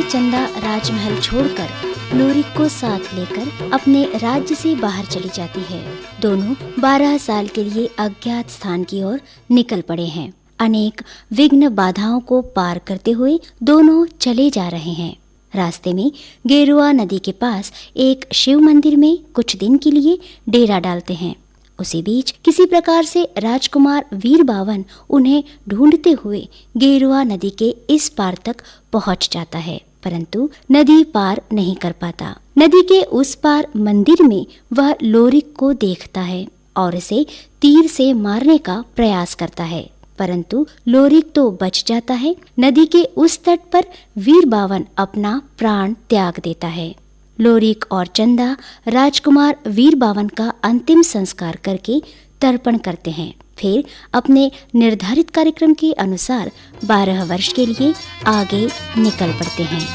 चंदा राजमहल छोड़कर लोरिक को साथ लेकर अपने राज्य से बाहर चली जाती है। दोनों 12 साल के लिए अज्ञात स्थान की ओर निकल पड़े हैं। अनेक विघ्न बाधाओं को पार करते हुए दोनों चले जा रहे हैं। रास्ते में गेरुआ नदी के पास एक शिव मंदिर में कुछ दिन के लिए डेरा डालते हैं। उसी बीच किसी प्रकार से राजकुमार वीरबावन उन्हें ढूंढते हुए गेरुआ नदी के इस पार तक पहुंच जाता है, परंतु नदी पार नहीं कर पाता। नदी के उस पार मंदिर में वह लोरिक को देखता है और इसे तीर से मारने का प्रयास करता है, परंतु लोरिक तो बच जाता है। नदी के उस तट पर वीरबावन अपना प्राण त्याग देता है। लोरिक और चंदा राजकुमार वीरबावन का अंतिम संस्कार करके तर्पण करते हैं। फिर अपने निर्धारित कार्यक्रम के अनुसार 12 वर्ष के लिए आगे निकल पड़ते हैं।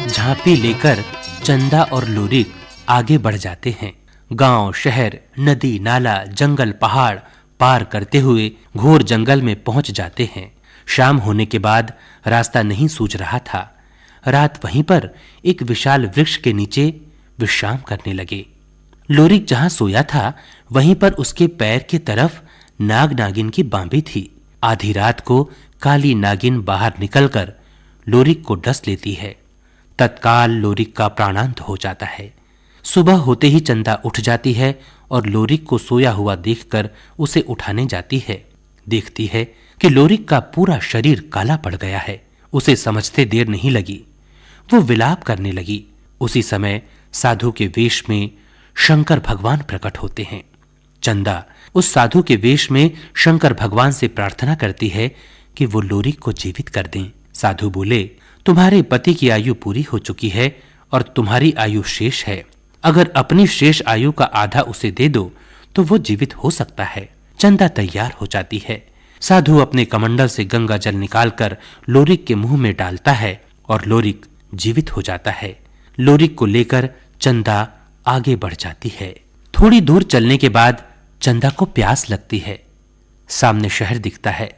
झांपी लेकर चंदा और लोरिक आगे बढ़ जाते हैं। गांव, शहर, नदी, नाला, जंगल, पहाड़ पार करते हुए घोर जंगल में पहुंच जाते हैं। शाम होने के बाद रास्ता नहीं सूझ रहा था। रात वहीं पर एक विशाल वृक्ष के नीचे विश्राम करने लगे। लोरिक जहां सोया था वहीं पर उसके पैर की तरफ नाग नागिन की बांबी थी। आधी रात को काली नागिन बाहर निकलकर लोरिक को डस लेती है। तत्काल लोरिक का प्राणांत हो जाता है। सुबह होते ही चंदा उठ जाती है और लोरिक को सोया हुआ देखकर उसे उठाने जाती है। देखती है कि लोरिक का पूरा शरीर काला पड़ गया है। उसे समझते देर नहीं लगी, वो विलाप करने लगी। उसी समय साधु के वेश में शंकर भगवान प्रकट होते हैं। चंदा उस साधु के वेश में शंकर भगवान से प्रार्थना करती है कि वो लोरिक को जीवित कर दें। साधु बोले, तुम्हारे पति की आयु पूरी हो चुकी है और तुम्हारी आयु शेष है। अगर अपनी शेष आयु का आधा उसे दे दो तो वो जीवित हो सकता है। चंदा तैयार हो जाती है। साधु अपने कमंडल से गंगा जल निकालकर लोरिक के मुंह में डालता है और लोरिक जीवित हो जाता है। लोरिक को लेकर चंदा आगे बढ़ जाती है। थोड़ी दूर चलने के बाद चंदा को प्यास लगती है। सामने शहर दिखता है।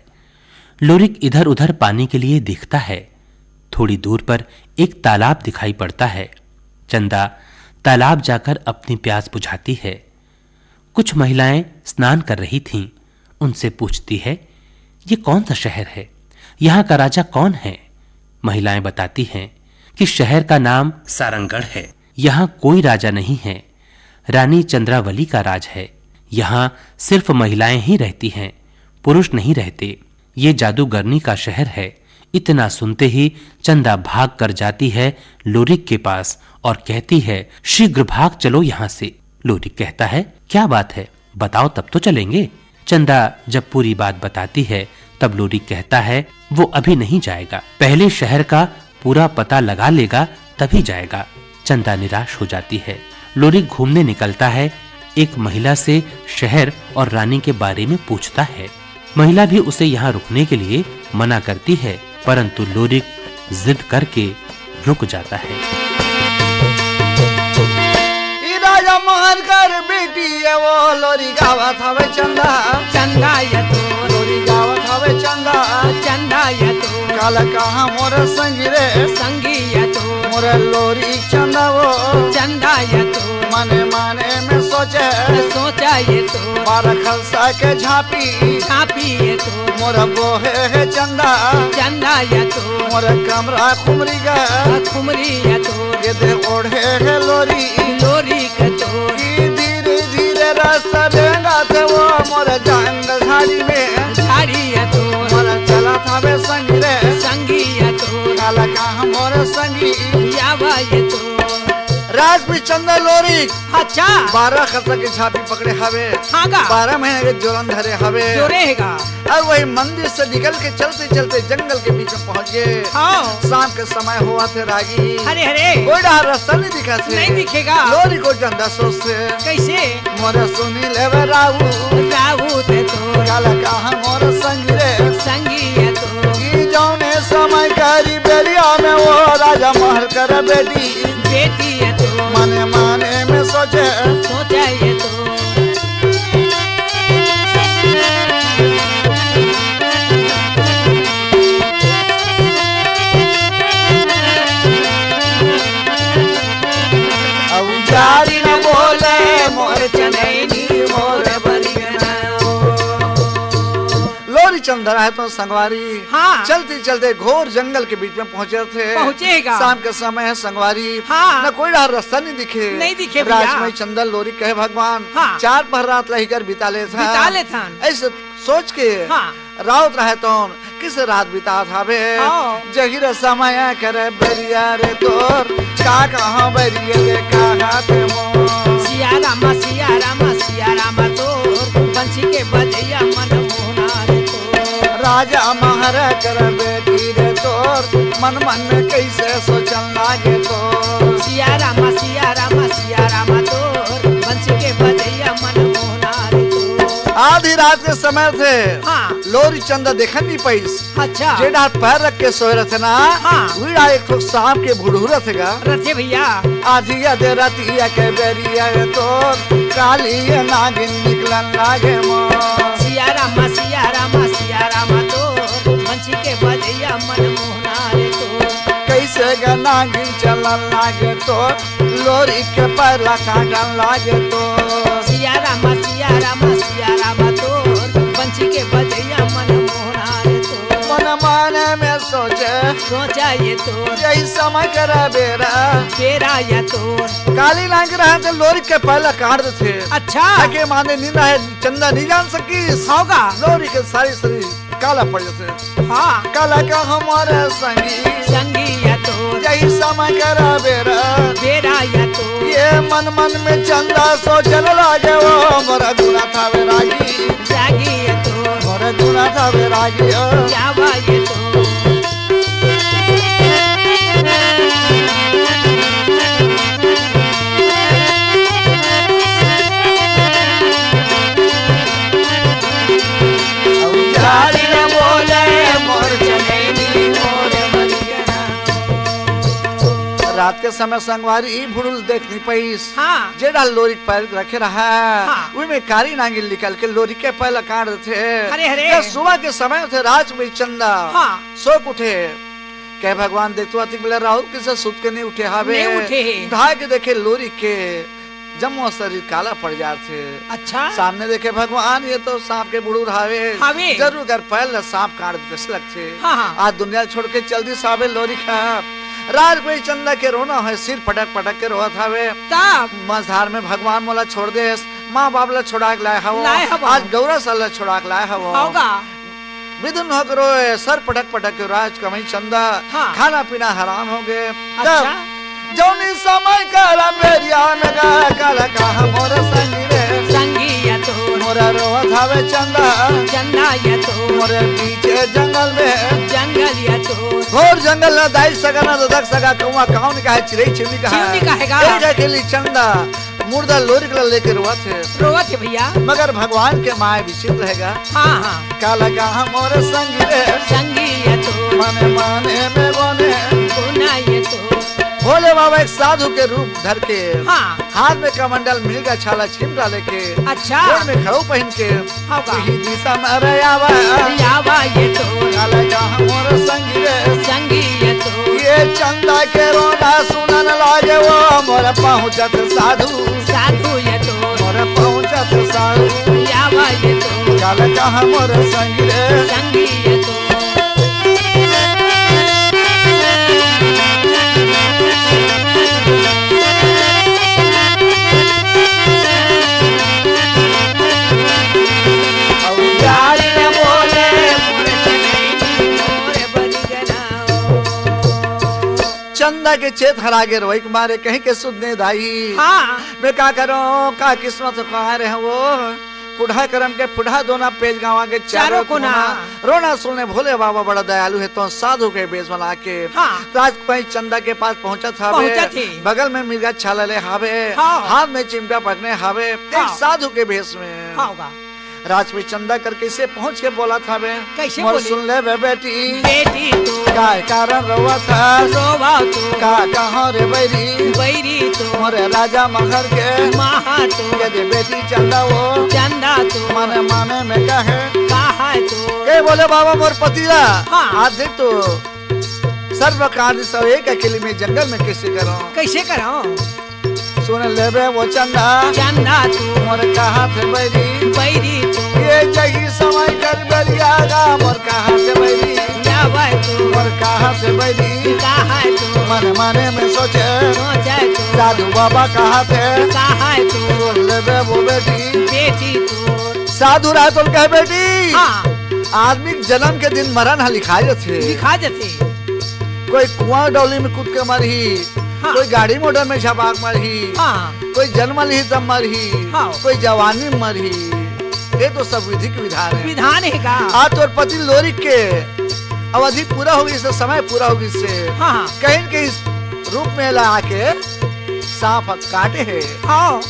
लोरिक इधर उधर पानी के लिए देखता है। थोड़ी दूर पर एक तालाब दिखाई पड़ता है। चंदा तालाब जाकर अपनी प्यास बुझाती है। कुछ महिलाएं स्नान कर रही थीं। उनसे पूछती है, ये कौन सा शहर है? यहाँ का राजा कौन है? महिलाएं बताती हैं कि शहर का नाम सारंगढ़ है। यहाँ कोई राजा नहीं है। रानी चंद्रावली का राज है। यहाँ सिर्फ महिलाएं ही रहती हैं, पुरुष नहीं रहते। ये जादूगरनी का शहर है। इतना सुनते ही चंदा भाग कर जाती है लोरिक के पास और कहती है, शीघ्र भाग चलो यहाँ से। लोरिक कहता है, क्या बात है, बताओ तब तो चलेंगे। चंदा जब पूरी बात बताती है तब लोरिक कहता है, वो अभी नहीं जाएगा, पहले शहर का पूरा पता लगा लेगा तभी जाएगा। चंदा निराश हो जाती है। लोरिक घूमने निकलता है। एक महिला से शहर और रानी के बारे में पूछता है। महिला भी उसे यहाँ रुकने के लिए मना करती है, परंतु लोरिक जिद करके रुक जाता है। राजा मोहन कर बेटी है वो लोरी गावत हवे चंदा, चंदा ये तो लोरी गावत हवे चंदा, चंदा ये तो काला कहा मोर संगी रे, संगी ये तो मोर लोरी चंदा वो, चंदा ये तो माने माने में सोचे, सोचा ये तो बारह खलसा के झापी, छापी ये तो मोर बोहे है चंदा, चंदा ये तो मोर कमरा खुमरी गा, खुमरी ये तो ये दे ओढ़े है लोरी, लोरी के तो धीरे धीरे रास्ता देगा थे वो मोर जंगल झाड़ी में, झाड़ी ये तो मोर चला था बे संगी रे, संगी ये तो काला कहा मोर संगी, यावा ये तो राज भी चंदा लोरी अच्छा 12 खलसा के झापी पकड़े हवे, हागा 12 महीने के जोरन धरे हवे, जो रहेगा और वही मंदिर से निकल के चलते चलते जंगल के बीच में पहुंच गए। हाँ शाम के समय हुआ थे रागी, हरे हरे कोई डर रास्ता नहीं दिखा थे, नहीं दिखेगा। लोरी को चंदा सोचते कैसे मोरे सुनी लेवे राहू, राहू ते तो काला कहा मोर संगी रे, संगी ये तो की जौने समय करी बेरिया में वो राजा महल कर बेटी, बेटी ये तो माने माने में सोचे, सोचा ये तो चंद्र है तो संगवारी हाँ। चलते चलते घोर जंगल के बीच में पहुंचे थे। पहुंचेगा। शाम का समय है संगवारी हाँ। न कोई रास्ता नहीं दिखे। नहीं दिखे भैया। राजमई चंद्र लोरी कहे भगवान हाँ। 4 पहर रात लही कर बिता ले था। बिता ले था। ऐसे सोच के हाँ। राउत रहे तो किस रात बिता था बे। हाँ। जहिर समय करे बेरिया रे तोर का कहाँ बेरिया रे का थे मोर। सिया रामा तोर बंसी के बजैया मन मोहना रे तोर। राजा महर कर बेटी रे तोर मन मन में कैसे सोचन लागे तोर। सिया रामा तोर बंसी के बजैया मन मोहना रे तोर। आधी रात के समय थे। हाँ। लोरी चंदा देखन नहीं पैस। अच्छा। जेड़ा पैर रख के सोए रहे थे ना। हाँ। वीड़ा एक ठो सांप के भुड़हुरा थे गा। रथे भैया। आधी आधे रातिया के बेरिया रे तोर काली ये नागिन निकलन लागे मोर। सिया रामा तोर बंसी के बजैया मन मोहना रे तोर। कैसे गा नागिन चलन लागे तोर लोरी के पैर काटन लागे तोर। सिया रामा तोर बंसी के बजैया मन मोहना रे तोर। मन माने में सोचा ये तोर यही समय करा बेरा या तोर। काली नाग रहे थे लोरी के पहला काट थे। अच्छा। आगे माने नींद है चंदा नहीं जान सकी। होगा। लोरी के सारी शरीर काला पड़ जाते। हाँ। काला का हमारे संगी या तोर यही समय करा बेरा या तोर। ये मन मन में चंदा सोचने लागे वो मोरा गुना था बेरागी। जागी ये तोर मोरा गुना था बेरागी। जावा ये तोर। रात के समय संगवारी भुड़ुल देख नहीं पैस। हाँ। जेड़ा लोरी पैर रखे रहा। हाँ। में कारी नागिन निकल के लोरी के पहला काट थे। हरे। जब सुबह के समय थे राज में चंदा। हाँ। सोक उठे कह भगवान देख तो अति बोले राहुल किसे सुत के नहीं उठे हावे। नहीं उठे। उठा के देखे लोरी के जम्मो शरीर काला पड़ जाते। अच्छा। सामने देखे भगवान ये तो सांप के बुड़ू हावे। जरूर कर पहले सांप काट देते लगते। हाँ। आज दुनिया छोड़ के जल्दी साबे लोरी खा। राज कोई चंदा के रोना है सिर पटक पटक के रोआ था वे। मझधार में भगवान मोला छोड़ दे माँ बाप ला छोड़ा के लाए हवो। आज गौरा साल छोड़ा के लाए हवो। विदुन हो करो सर पटक पटक के राज कमाई चंदा। हाँ। खाना पीना हराम हो गए। अच्छा। जौनी समय करा बेरिया में गा काला कहा मोर संगी या तो मोरा रोआ थावे चंदा या तो मोरे पीछे जंगल या तो घोर जंगल न दाई सगा न दक सगा कौवा काउन का है चिड़ै चिमनी का है एक अकेली चंदा मुर्दा लोरी के लेके रोआ थे भैया। मगर भगवान के माय विचित्र रहेगा। हाँ हाँ। काला कहा मोर संगी या तो माने माने में गोना ये तो भोले बाबा एक साधु के रूप धर के। हाँ। हाथ में कमंडल मिल का छाला छिमरा लेके। अच्छा। गोड़ में खड़ो पहन के यही दिशा में आवा ये तो काला कहा मोर संगी ये तो ये चंदा के रोना सुनन लागे वो मोर पहुंचत साधु ये तो मोर पहुंचत साधु ये तो काला कहा मोर संगी ये तो चंदा के चेत हरा गे रोई मारे कहीं के सुनने दाई। हाँ। मैं क्या करूं का किस्मत कहा रहे वो पुढ़ा करम के पुढ़ा दोना पेज गाँव के चारों कोना रोना सुनने भोले बाबा बड़ा दयालु है तो साधु के बेस बना के। हाँ। राज कोई चंदा के पास पहुंचा था बगल में मिर्गा छाला ले हावे। हाँ। हाथ में चिमटा पकड़ने हावे। हाँ। एक साधु के भेष में। हाँ। राज में चंदा करके से पहुंच के बोला था बे कैसे बोले? सुन ले बे बेटी तो काय कारण रोवा था तो का कहाँ रे बैरी तो मोरे राजा महर के तो यदि बेटी चंदा तो माने में कहे तो के बोले बाबा मोर पतिला। हाँ। आज देख तो सर्व कांड सब एक अकेले में जंगल में कैसे करो सुन ले बे वो चंदा तो मोर कहा थे बैरी तो ये ये जही समय कर बरियागा मोर कहाँ से बैरी जावे तो मोर कहाँ से बैरी कहाँ तो मन माने में सोचे सोचे तो साधु बाबा कहाँ थे कहाँ तो बोल ले वो बेटी बेटी तो साधु राय तो कहे बेटी हाँ आदमी के जन्म के दिन मरण है लिखाए थे दिखा देते कोई कुआं डोली में कूद के मरही हाँ। कोई गाड़ी मोटर में छपाक मरही हाँ कोई जन्म ली तब मरही हाँ। कोई जवानी में मरही ये तो सब विधि के विधान है विधान है का आज तोर पति लोरी के अवधि पूरा होगी इससे समय पूरा होगी इससे हाँ कहीं न कहीं रूप में ला के सांप काटे है हाँ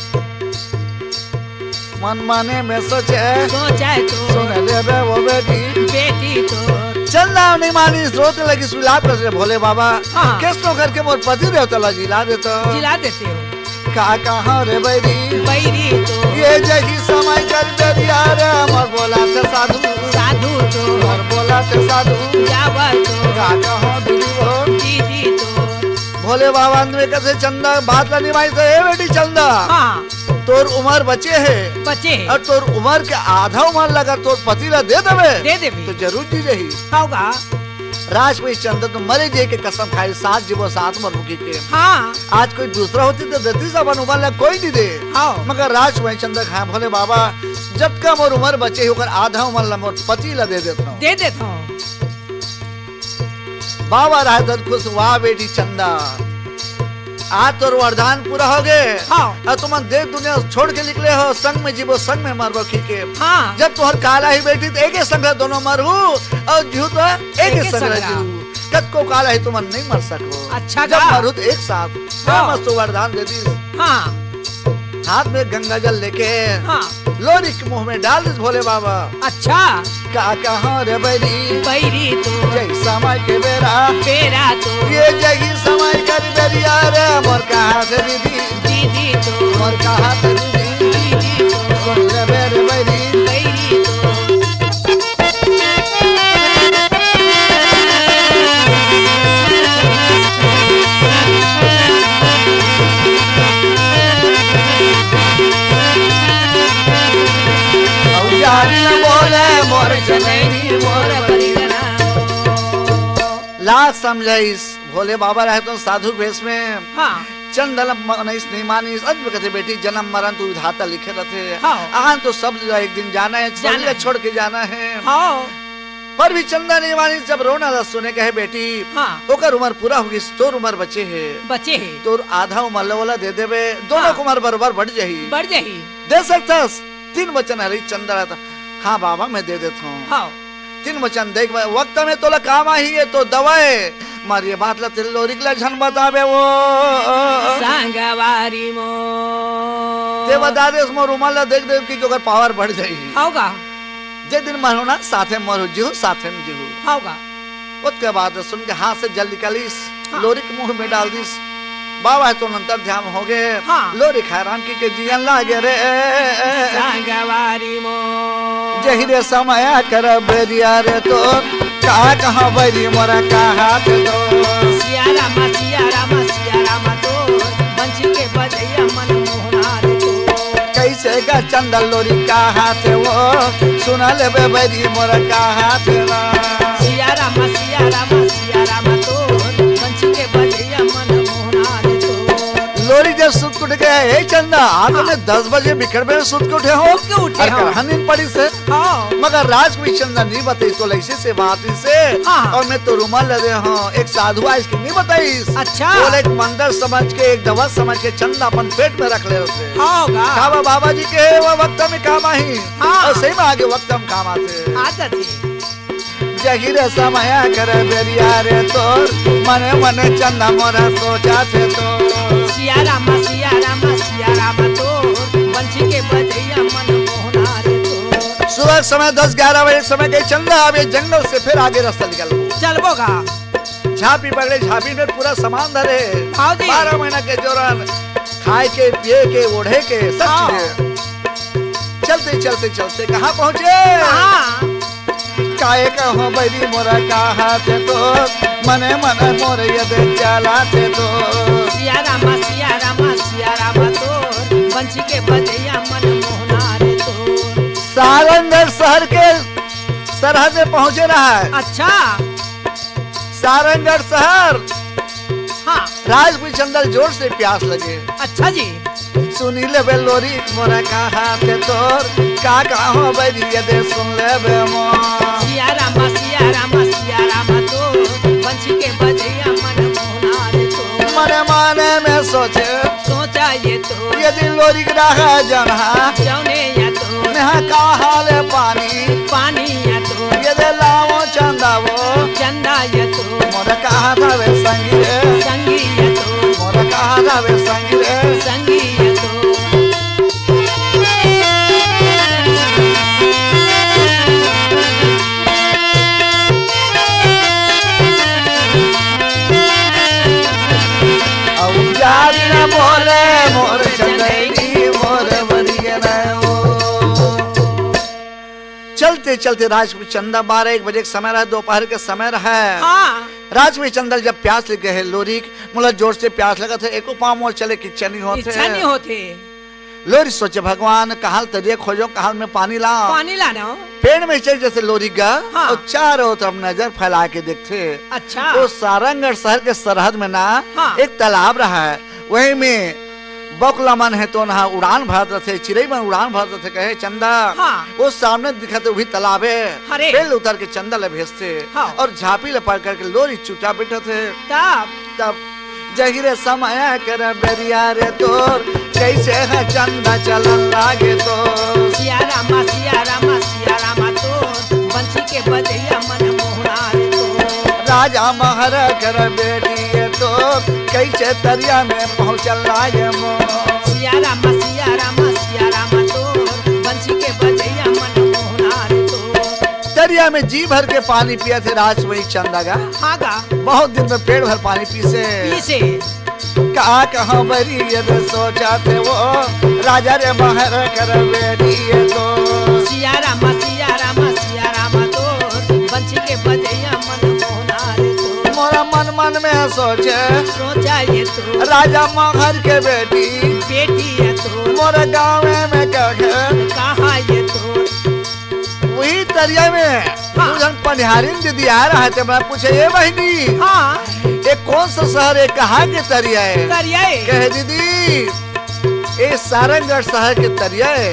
मन माने में सोचे सोचे सुन तो ले बे वो बेटी बेटी तो चलना नहीं मानी रोते लगी सुलाप कर रहे भोले बाबा हाँ। किस तो करके मोर पति देवता लगी ला देता जिला देते हो कहाँ रे बैरी बैरी तो ये जही समय कर बेरिया रे मोर बोला थे साधु साधु तो मोर बोला थे साधु जावे तो कहाँ दीदी वो दीदी तो भोले बाबा ने कैसे चंदा बात ला निभाई तो ए बेटी चंदा हाँ तोर उम्र बचे है बचे और तोर उम्र के आधा उम्र लगा तोर पति ला दे देवे दे देवी तो जरूर जी रही होगा राज में चंदा तो मरे जे के कसम खाई सात जीवो सात मर मुखी के हाँ आज कोई दूसरा होती तो देती सब उम्र ला कोई नहीं दे हाँ मगर राज में चंदा खाए भोले बाबा जब का मोर उम्र बचे होकर आधा उम्र ला मोर पति ला दे देता हूँ दे देता हूँ बाबा राय तो खुश वाह बेटी चंदा आज तो वरदान पूरा हो गए हाँ और तुम देश दुनिया छोड़ के निकले हो संग में जीवो संग में मरबो के हाँ जब तुहर काला ही बेटी तो एक ही संग दोनों मरहू और जीव तो एक ही संग जीव कद को काला ही तुम नहीं मर सको अच्छा जब का? मरहू तो एक साथ हाँ। मस्त तो वरदान दे दी हाँ हाथ में गंगा जल लेके हाँ लोरी के मुंह में डाल दी भोले बाबा अच्छा कहाँ रे बैरी बैरी तो जय समय के बेरा बेरा तो ये जगी समय कर बेरिया रे मोर कहाँ से दीदी दीदी तो मोर कहाँ से दीदी दीदी तो सुन ले बेरे बैरी बैरी तो औजारी न बोले मोर जनैनी मोर परिगणा लाज समझाइस भोले बाबा रहे तो साधु भेष में हाँ चंदन मनीस नहीं मानीस अंत कहते बेटी जन्म मरण तू विधाता लिखे रहते हाँ। आन तो सब एक दिन जाना है जाना सबले है। छोड़ के जाना है हाँ पर भी चंदा नहीं मानी जब रोना ला सुने कहे बेटी हाँ ओकर उम्र पूरा होगी तोर उम्र बचे है बचे है तोर आधा उम्र वाला दे देवे दोनों हाँ। को उम्र बराबर बढ़ जाही बढ़ जाही दे सकतास 3 वचन हरी चंदा रहता हाँ बाबा मैं दे देता हूँ हाँ 3 वचन देख वक्त में तोला काम आई है तो दवाए मारिए बात ला तेरे लोरी के झन बतावे वो संगवारी मो ते बता दे उसमें रुमाल ला देख देख की अगर पावर बढ़ जाएगी होगा जे दिन मरो ना साथे मरो जीव साथे में जीव होगा उसके बाद सुन के हाथ से जल निकालीस हाँ। लोरी के मुंह में डाल दीस बाबा तो अंतर ध्यान हो गए हाँ। लोरी खैराम की के जियन लागे रे संगवारी मो जही रे समय कर बेरिया रे तो कहाँ बैरी मोरा कहाँ थे तो सिया रामा तो बंसी के बजैया मन मोहना रे तो कैसे का चंदन लोरी कहाँ थे वो सुना ले बे बैरी मोरा कहाँ थे ना सिया रामा तो बंसी के बजैया मन मोहना रे तो लोरी जब सुत उठ गए हे चंदा आज में 10 बजे बिखर में सुत के उठे हो सुत के उठे हो। नींद पड़ी से हाँ मगर राज में चंदा नहीं बताई तो लैसे से बात से हाँ। और मैं तो रुमाल ले रहे हूँ एक साधु आज की नहीं बताई अच्छा। बोले एक मंदिर समझ के एक दवा समझ के चंदा अपन पेट में रख ले उसे होगा खावा बाबा जी के वो वक्त में काम आई हाँ। और सही में आगे वक्त में काम आते आदत है जही रे समय कर बेरिया रे तोर मने मने चंदा मोरा सोचा थे तो सिया रामा तो बंसी के बजैया मन मोहना रे तो सुबह समय 10-11 बजे समय गई चंदा अब ये जंगल से फिर आगे रास्ता निकल चलबोगा झापी पकड़े झापी में पूरा सामान धरे हाँ जी। 12 महीना के दौरान खाए के पिए के ओढ़े के सब हाँ। चीजें चलते चलते चलते कहाँ पहुँचे हाँ काहे कहो बैरी मोरा कहा थे तो मने मने मोरे यदे चला थे तो सिया रामा तो बंसी के बजैया मन मोहना रे तो सारंग सरहद में पहुंचे रहा है अच्छा सारंगढ़ शहर। हाँ राजपूत चंदल जोर से प्यास लगे। अच्छा जी सुनी ले बे लोरी मोरा कहा ते तोर का हो बरी दे सुन ले बे मोर। सिया रामा तो बंसी के बजैया मन मोहना रे तो मने माने में सोचे सोचा ये तो यदि लोरी रहा जनहा जौने या तो नेहा का हाले पानी या तो यदि लाओ चंदा वो चंदा या तो मोरा कहा था वे संगी रे संगी या तो मोरा कहा था वे संगी रे संगी या तो न बोले मोर चंदेरी मोर बनिए न चलते चलते राजपूत चंदा 12-1 बजे के समय रहा, दोपहर के समय रहा। हाँ राजपूत चंदल जब प्यास लगे है लोरी मुला जोर से प्यास लगा थे एको पाँव मोल चले कि इच्छा नहीं होते। लोरी सोचे भगवान कहाल तरिया खोजो कहाल में पानी लाओ। पेड़ में चल जैसे लोरी गा हाँ। और चारों तरफ नजर फैला के देखते अच्छा तो सारंगढ़ शहर के सरहद में ना हाँ। एक तालाब रहा है। वही में बकुला मन है तो ना उड़ान भरत रहे चिड़ई मन उड़ान भरत रहे कहे चंदा हाँ। वो सामने दिखाते वही तालाब है। अरे। पेड़ उतर के चंदा ले भेजते हाँ। और झापी ले पड़ करके लोरी चुपचाप बैठे थे। तब जहिरे समय कर बेरिया रे तोर कैसे है चंदा चलन लागे तो सिया रामा तो बंसी के बजैया मन मोहना रे तो राजा महर कर बेटी तो कैसे दरिया में पहुँचल लागे मो सिया रामा तो बंसी के बजैया मन मोहना रे तो दरिया में जी भर के पानी पिया थे राजवही चंदा का। हाँ गा बहुत दिन में पेड़ भर पानी पीसे कहा कहाँ बरी ये सोचा थे वो राजा रे महर कर बेटी तो सिया रामा तो बंसी के बजैया मन मोहना रे तो मोरा मन में सोचा ये तो राजा महर के बेटी है तो मोरा गाँव में कहा ये तो वही दरिया में हाँ। पनिहारिन दीदी आ रहा थे। मैं पूछे ये बहनी हाँ ये कौन सा शहर है कहाँ के तरिया है कहे दीदी ये सारंगढ़ शहर के तरिया है।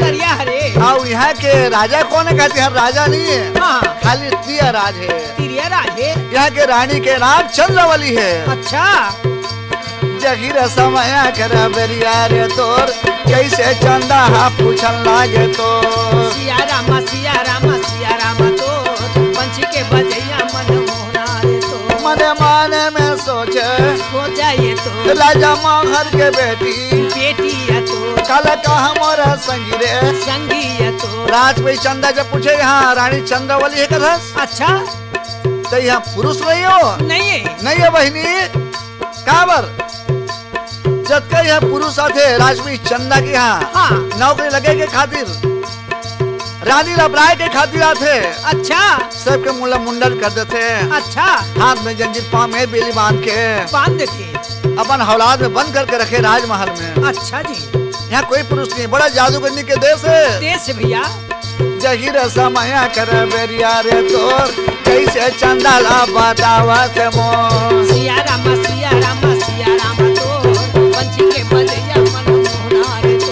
और यहाँ के राजा कौन है कहते हैं राजा नहीं है हाँ। खाली त्रिया राज है। है यहाँ के रानी के नाम चंद्रवली है। अच्छा जगीर समय कर बेरिया रे तोर कैसे चंदा हा पूछन लागे तो सिया रामा तो पंछी के बजैया मन मोहना रे तो मने माने में सोचा ये तो राजा महर के बेटी है तो कल कहा मोरा संगी है तो राज भाई चंदा जब पूछे यहाँ रानी चंद्रवली है कथा अच्छा तो यहाँ पुरुष नहीं हो नहीं है बहनी काबर जब का यहाँ पुरुष आते राजवी चंदा के यहाँ हाँ। नौकरी लगे के खातिर रानी लबराए के खातिर आते अच्छा सबके मुला मुंडन कर देते अच्छा हाथ में जंजीर पाँव में बेली बांध देते अपन हौलाद में बंद करके रखे राजमहल में। अच्छा जी यहाँ कोई पुरुष नहीं बड़ा जादूगरनी के देश है भैया जहीर समय कर बेरिया रे तोर कैसे चंदा ला बतावा थे मोर सिया रामा तो पंछी के बजैया मन मोहना रे तो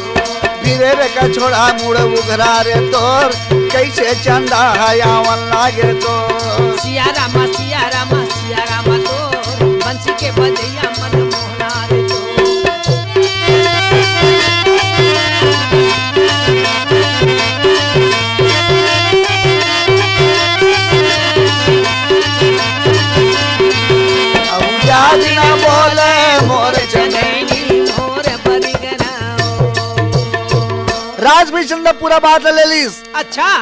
फिरे रे का छोड़ा मुड़ उघरा रे तोर कैसे चंदा हयावन लागे तो सिया रामा तो पंछी के बजैया मन मोहना रे तो न बोले मोर चंदेरी मोर बरिगना राज भी चंदा पूरा बात ले लीस। अच्छा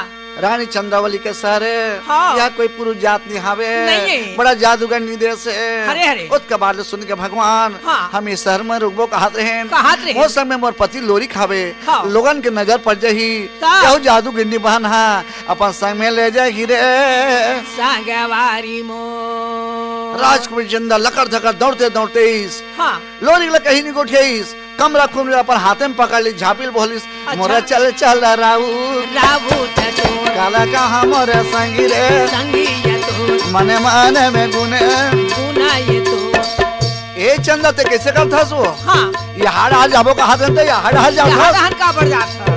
रानी चंद्रावली के शहर हाँ। यहाँ कोई पुरुष जात नहीं हावे नहीं। बड़ा जादूगर निदेश है। हरे उसके बाद सुन के भगवान हाँ। हम इस शहर में रुकबो कहत रहे वो समय मोर पति लोरी खावे हाँ। लोगन के नजर पड़ जाही यह जादू गिन्नी बहन हा अपन संग में ले जाही रे सागवारी मो राजकुमार चंदा लकड़ धकड़ दौड़ते दौड़ते इस हाँ। लोरी ल कहीं नहीं गोठेइस कम रखूं अपन हाथे में पकड़ ली झापिल बोलिस अच्छा। मोरा चल चल राऊ रावू काला कहाँ मोरे संगी रे संगी ये तोर मने मने में गुने गुना ये तोर ए चंदा ते कैसे करता सो हाँ ये हाड़ हाल जाबो कहाँ देते ये हाड़ हाल यहाँ जाओ दहन का बढ़ जाता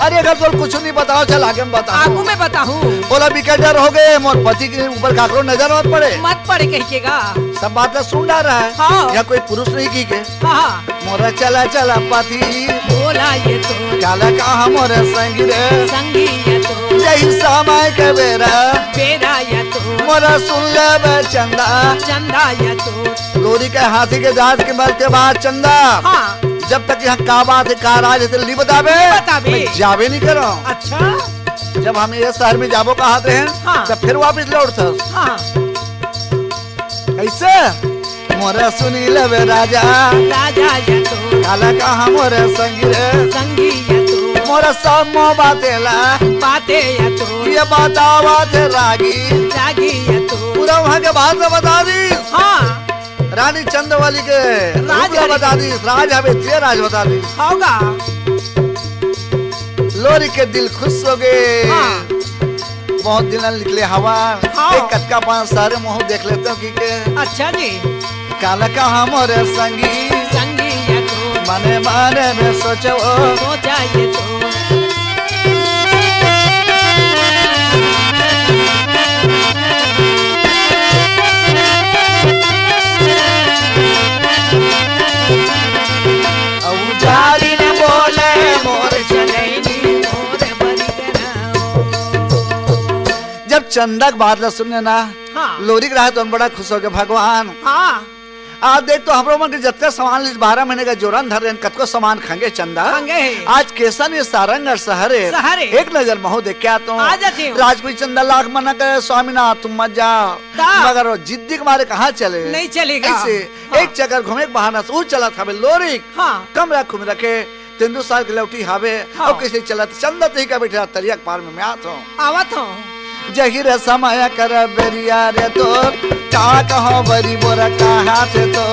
अरे अगर बोल कुछ नहीं बताओ चल आगे में बताओ आगू में बताऊं बोला बिकटर हो गए मोर पति के ऊपर काकरो नजर मत पड़े मत पड़े कहिएगा सब बात तो सुन रहा है हाँ। या कोई पुरुष नहीं की के हाँ मोरा चला चला पति बोला ये तोर काला कहाँ मोरे संगी रे संगी ये तोर यही समय के बेरा बेरा ये तोर मोरा सुन ले बे चंदा चंदा ये तोर लोरी के हाथी के दांत के बल के बाद चंदा हाँ जब तक यहाँ का बात है का राज है तो ली बताबे बताबे। मैं जाबे नहीं करो अच्छा जब हम ये शहर में जाबो कहा हैं हाँ। तब फिर वापस लौट हाँ कैसे मोरे सुनी ले राजा राजा ये तोर काला कहाँ मोरे संगी रे संगी ये तोर मोरा सब मोह बातेला बातें ये तोर ये बतावा थे रागी जागी ये तोर पूरा वहाँ के बात में बता दी हाँ रानी चंद्रवाली के राज रूप बता दी राज हमें ते राज बता दी होगा लोरी के दिल खुश हो गए हाँ। बहुत दिन निकले हवा हाँ। एक कटका पान सारे मुंह देख लेते हो की के अच्छा जी काला कहाँ मोरे संगी संगी ये तोर मने माने में सोचो सोचा ये तोर जारी ने बोले मोर चलैनी मोर बरी कराओ जब चंदक बात सुनने ना हाँ लोरी के रहा तो बड़ा खुश हो गए भगवान हाँ आज देख तो हमरो मन के जतका सामान 12 महीने का जोरन धर रहे कतको सामान खंगे चंदा खंगे। आज केसन ये सारंग और सहरे सहरे। एक नजर महू देख क्या तो आ जाती हूँ। राजपूत चंदा लाख मना करे स्वामीनाथ तुम मत जाओ ता। मगर वो जिद्दी के मारे कहाँ चले नहीं चलेगा। ऐसे हाँ। एक चक्कर घूमे के बहाना से वो चला था लोरी हाँ कमरा घूम रखे 3 साल की लौटी हावे हाँ। और किसी चला चंदा तही का बैठा तरिया के पार में मैं आता हूँ आवत हूँ जही रे समय कर बेरिया रे तो का कहो बरी बोरा कहा थे तो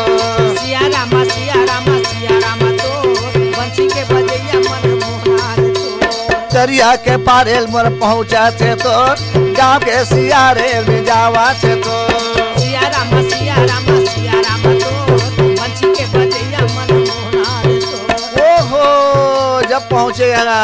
सिया रामा तो बंसी के बजैया मन मोहनार तो दरिया के पारेल मोर पहुंचा थे तो गांव के सियारे में जावा थे तो सिया रामा तो बंसी के बजैया मन मोहनार तो ओहो जब पहुंचे ना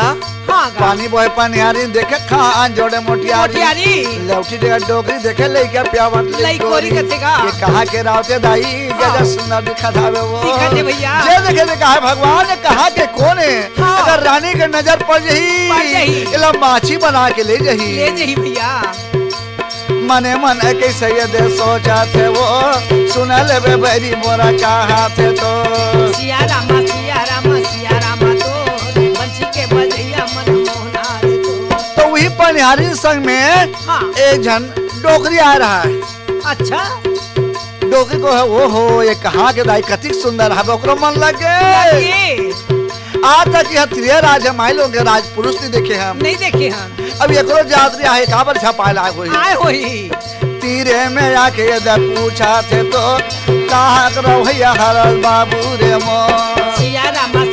हाँ गा। पानी बोए पनियारी देखे खान जोड़े मोटियारी मोटियारी। लौटी देगा डोगरी देखे लेके प्यावन लइकोरी कथेगा। ये कहा के रावते दाई जजा सुंदर दिखा धावे वो दिखा दे भैया। जे देखे ने कहा भगवान ने कहा के कौन है हाँ। अगर रानी के नजर पड़ पड़ जही जही। इला माछी बना के ले जही ले जही भैया मने मन कैसे ये दे सोचा थे वो सुना ले बे बैरी मोरा कहा थे तो सिया रामा तो बंसी के बजैया मन मोहनार तो वही पनिहारी संग में हाँ। एक जन डोगरी आ रहा है तो अच्छा डोगरी को है वो हो ये कहा के दाई कति सुंदर है ओकरो मन लग गए ये आज तक यह त्रिय राज है माइलों के राज पुरुष नहीं देखे हम नहीं देखे हम अब एकरो जातरी आहे काबर छपाए लाग होई आए होई तीरे में आके यदि पूछा थे तो कहा करो भैया हरल बाबू रे मो सिया रामा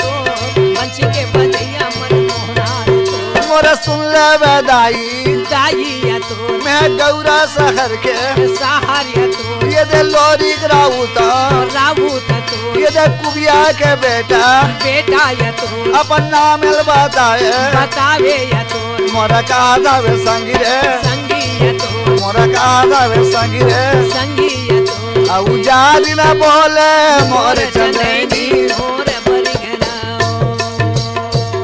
तो बंसी के बजैया मन मोहनार तो मोरे सुन ले बेदाई दाइया तो मैं गौरा शहर के सहारिया तो ये दे लोरी राउता रावूत तो ये दे कुबिया के बेटा बेटा या तो अपन नाम बताए बतावे या तो मोरा कहा जावे संगी रे संगी या तो मोरा कहा जावे संगी रे संगी या तो आउ जारी ना बोले मोर चंदैनी चंदैनी मोर बरी घनाओ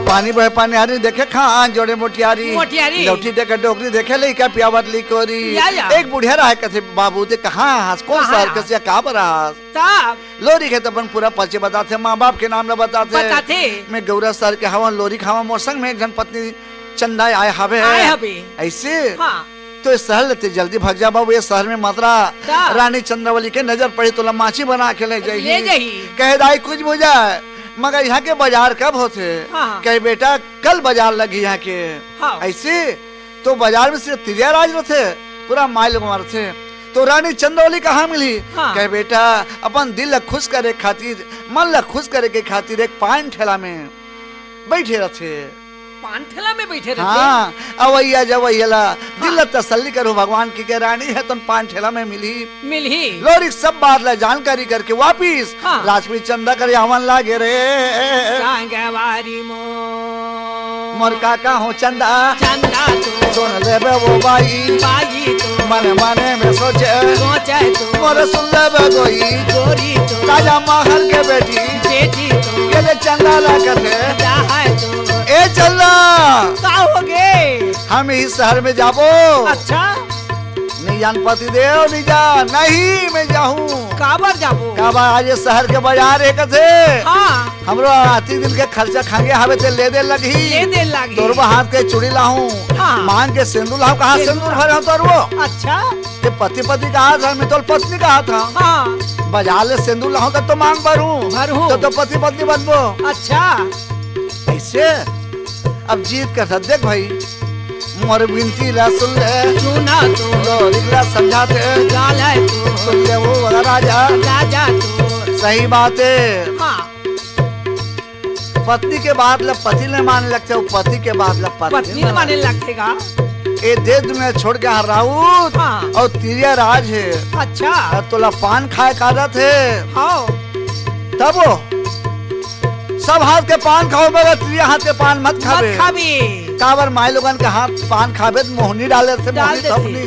पानी बहे पानी हारी देखे खान जोड़े मोटियारी मोटियारी। लौटी देखे डोगरी देखे ले क्या प्यावत लिकोरी या। एक बुढ़िया रहा कथे बाबू दे कहाँ हंस कौन कहाँ? सर कसिया कहाँ पर हंस तब लोरी के तो अपन पूरा परिचय बताते माँ बाप के नाम न बताते बताते। मैं गौरा सर के हवा लोरी खावा मोर संग में एक जन पत्नी चंदा आए हवे आए हवे। ऐसे हाँ तो इस शहर लेते जल्दी भाग जा बाबू ये शहर में मात्रा का? रानी चंद्रवली के नजर पड़ी तो लमाची बना के ले ले जाइए जाही। कहे दाई कुछ बुझा मगर यहाँ के बाजार कब होते हाँ। कहे बेटा कल बाजार लगी यहाँ के हाँ। ऐसे तो बाजार में सिर्फ त्रिया राज थे पूरा माइल कुमार थे तो रानी चंद्रवली कहाँ मिली हाँ। कहे बेटा अपन दिल खुश करे खातिर मन ला खुश करे के खातिर एक पान ठेला में बैठे रहे पान ठेला में बैठे रहते। हाँ अवैया जवैया दिल तसल्ली करो भगवान की रानी है तुम पान ठेला में मिली लोरिक सब बात ला जानकारी करके वापिस हाँ। राजपूत चंदा कर आवन लागे रे सांगवारी मोर काका हो चंदा चंदा तो सुन लेबे वो बाई तो मने मने में सोचे तो मोर सुन लेबे गोरी तो राजा महल के बेटी तो ये ले चंदा ला करके तो ए चंदा का हो गए हम इस शहर में जाबो अच्छा नहीं जान पति देव नहीं जा नहीं मैं जाऊँ काबर जाबो काबा आज ये शहर के बाजार एक थे हाँ हमरो आती दिन के खर्चा खांगे हवे ते ले दे लगी तोरबा हाथ के चूड़ी लाहूं हाँ। मांग के सिंदूर लाहूं कहाँ सिंदूर भरे हो तोरबो अच्छा ये पति पति का हाथ है मैं तो पत्नी का हाथ है हाँ बाजार ले सिंदूर लाहूं तो मांग भरूं तो पति पत्नी बनबो अच्छा ऐसे अब जीत कर देख भाई मोर विनती ला सुन ले सुना तो लोरिक समझाते गाला तो सुन ले वो राजा तो सही बात है हाँ पत्नी के बाद ला पति ने माने लगते हो पति के बाद ला पत्नी ने माने लगतेगा ये दे दुनिया छोड़ के राउत हाँ। और तिरिया राज है अच्छा अब तोला पान खाए का आदत है हाँ तब वो सब हाथ के पान खाओ मगर तिरिया हाथ के पान मत खावे काबर माई लोगन के हाथ पान खावे तो मोहनी डाले थे मोहनी सबनी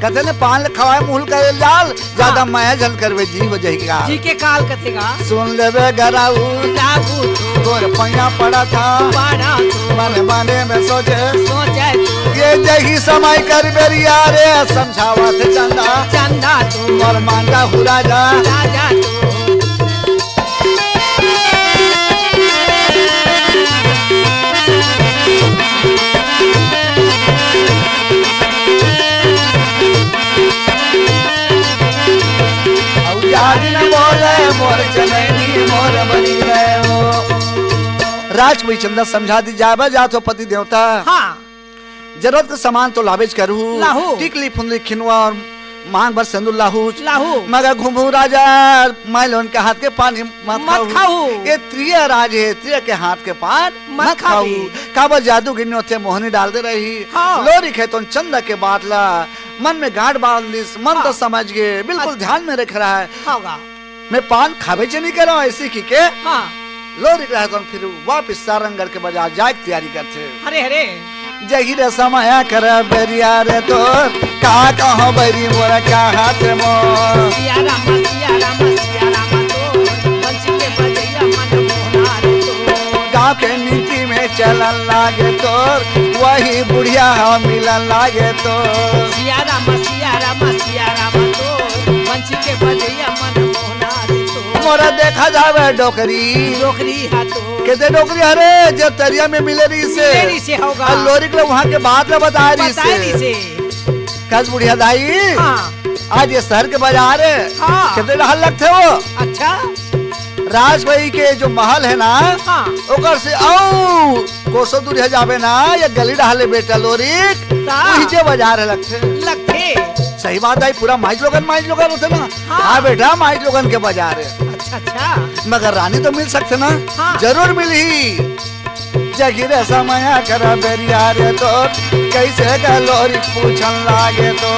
कहते ने पान खवाए मुहल करे लाल ज्यादा माया जल करवे जी हो जाएगा जी के काल कथेगा सुन लेवे गराऊ गोर पैया पड़ा था मन माने में सोचे ये जही समय कर बेरिया रे समझावा थे चंदा तो और मांगा हु राजा तो राज चंदा समझा दी जाबा जा तो पति देवता हाँ जरूरत का सामान तो लावेज करू लाहू टिकली फुंदरी खिनवा और मांग भर सिंदूर लाहू मगर घूमू राजा माइलोन के हाथ के पानी मत खाऊ ये त्रिय राज है त्रिय के हाथ के पान मत खाऊ काबर जादू गिनो थे मोहनी डाल दे रही हाँ। लोरी खेतों चंदा के बाटला मन में गांठ बांध दी मन हाँ। तो समझ गए बिल्कुल ध्यान में रख रहा है होगा मैं पान खावे चे नहीं कर रहा हूँ ऐसी की के हाँ लोरी रहता फिर वापिस सारंगढ़ के बाजार जाए की तैयारी करते हरे हरे जहीरे समाया कर बेरिया रे तो कहाँ बैरी मोरा क्या हाथ मोर सिया राम तो बंसी के बजैया मन मोहना रे तो गाँव के नीति में चलन लागे तोर वही बुढ़िया मिलन लागे तो सिया राम तो बंसी के बजैया मन मोहना रे तो मोरा देखा जावे डोकरी हाथों कहते डोकरी हरे जब तरिया में मिले रही से होगा और लोरी के वहाँ के बाद में बताया रही से कस बुढ़िया दाई हाँ आज ये शहर के बाजार है हाँ। कितने रहल लगते हो अच्छा राज भाई के जो महल है ना हाँ ओकर से आओ कोसो दूर जावे ना ये गली रहले बेटा लोरिक वही जे बाजार है लगते सही बात है पूरा माइज लोगन होते ना हाँ बेटा माइज लोगन के बाजार है अच्छा मगर रानी तो मिल सकते ना हाँ। जरूर मिली जगीरे समय कर बेरिया रे तो कैसे का लोरी पूछन लागे तो